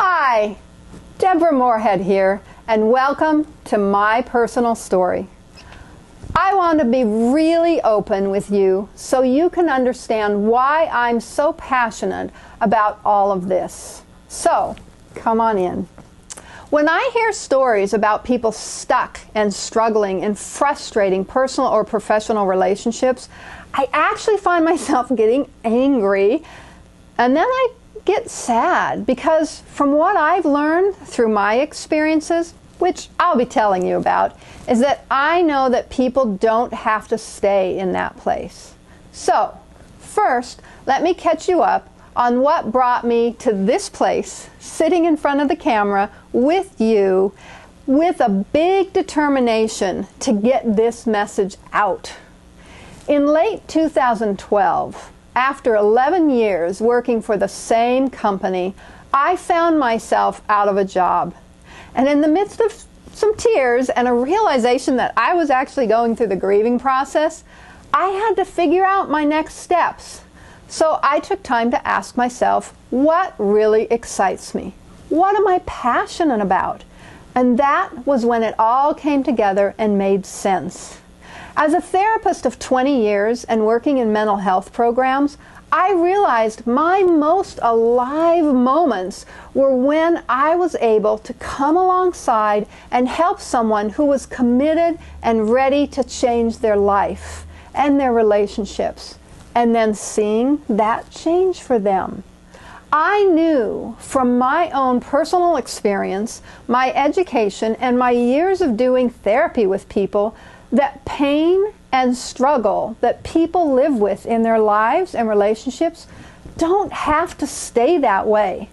Hi, Deborah Moorhead here, and welcome to my personal story. I want to be really open with you so you can understand why I'm so passionate about all of this. So, come on in. When I hear stories about people stuck and struggling in frustrating personal or professional relationships, I actually find myself getting angry, and then I get sad because from what I've learned through my experiences, which I'll be telling you about, is that I know that people don't have to stay in that place. So, first, let me catch you up on what brought me to this place, sitting in front of the camera with you, with a big determination to get this message out. In late 2012, after 11 years working for the same company, I found myself out of a job. And in the midst of some tears and a realization that I was actually going through the grieving process, I had to figure out my next steps. So I took time to ask myself, what really excites me? What am I passionate about? And that was when it all came together and made sense. As a therapist of 20 years and working in mental health programs, I realized my most alive moments were when I was able to come alongside and help someone who was committed and ready to change their life and their relationships, and then seeing that change for them. I knew from my own personal experience, my education, and my years of doing therapy with people that pain and struggle that people live with in their lives and relationships don't have to stay that way.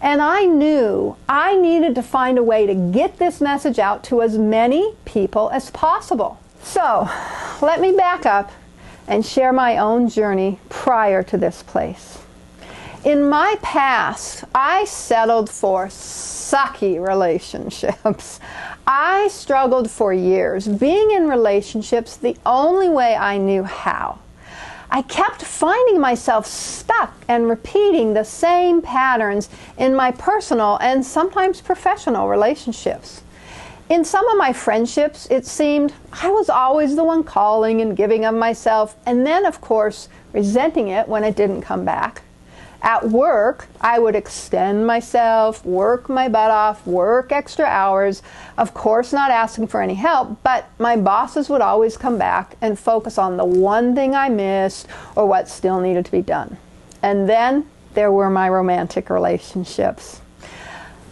And I knew I needed to find a way to get this message out to as many people as possible. So, let me back up and share my own journey prior to this place. In my past, I settled for sucky relationships. I struggled for years, being in relationships the only way I knew how. I kept finding myself stuck and repeating the same patterns in my personal and sometimes professional relationships. In some of my friendships, it seemed I was always the one calling and giving of myself, and then, of course, resenting it when it didn't come back. At work, I would extend myself, work my butt off, work extra hours, of course not asking for any help, but my bosses would always come back and focus on the one thing I missed or what still needed to be done. And then there were my romantic relationships.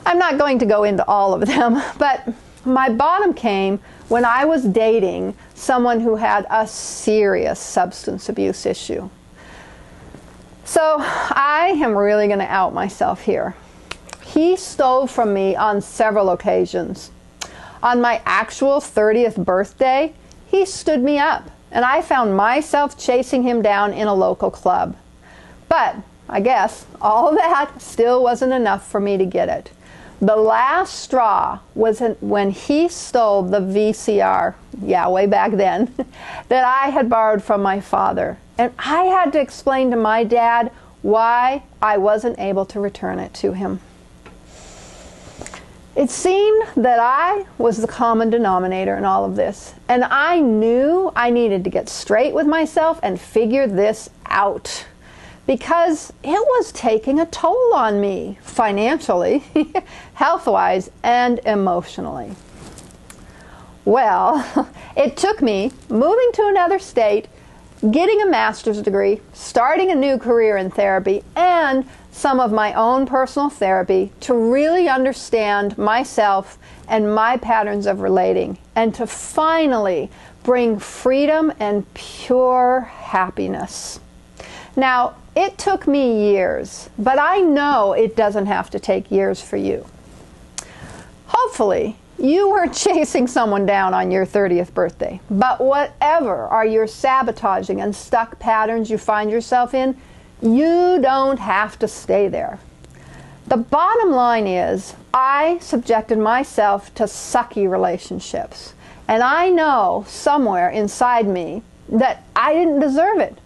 I'm not going to go into all of them, but my bottom came when I was dating someone who had a serious substance abuse issue. So I am really going to out myself here. He stole from me on several occasions. On my actual 30th birthday, he stood me up, and I found myself chasing him down in a local club. But I guess all that still wasn't enough for me to get it. The last straw was when he stole the VCR, way back then, that I had borrowed from my father. And I had to explain to my dad why I wasn't able to return it to him. It seemed that I was the common denominator in all of this, and I knew I needed to get straight with myself and figure this out, because it was taking a toll on me, financially, health-wise, and emotionally. Well, it took me moving to another state, getting a master's degree, starting a new career in therapy, and some of my own personal therapy to really understand myself and my patterns of relating, and to finally bring freedom and pure happiness. Now, it took me years, but I know it doesn't have to take years for you. Hopefully, you weren't chasing someone down on your 30th birthday, but whatever are your sabotaging and stuck patterns you find yourself in, you don't have to stay there. The bottom line is, I subjected myself to sucky relationships, and I know somewhere inside me that I didn't deserve it.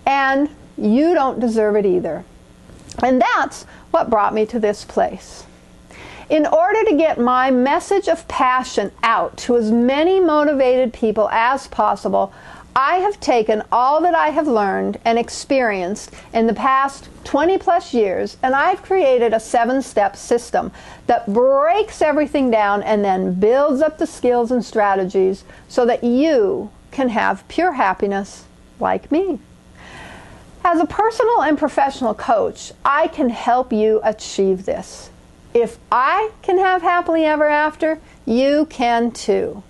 And you don't deserve it either. And that's what brought me to this place. In order to get my message of passion out to as many motivated people as possible, I have taken all that I have learned and experienced in the past 20 plus years, and I've created a 7-step system that breaks everything down and then builds up the skills and strategies so that you can have pure happiness like me. As a personal and professional coach, I can help you achieve this. If I can have happily ever after, you can too.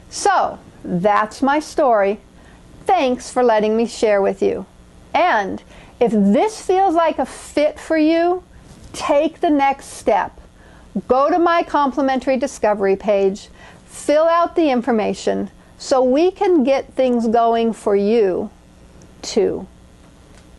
So, that's my story. Thanks for letting me share with you. And if this feels like a fit for you, take the next step. Go to my complimentary discovery page, fill out the information so we can get things going for you too.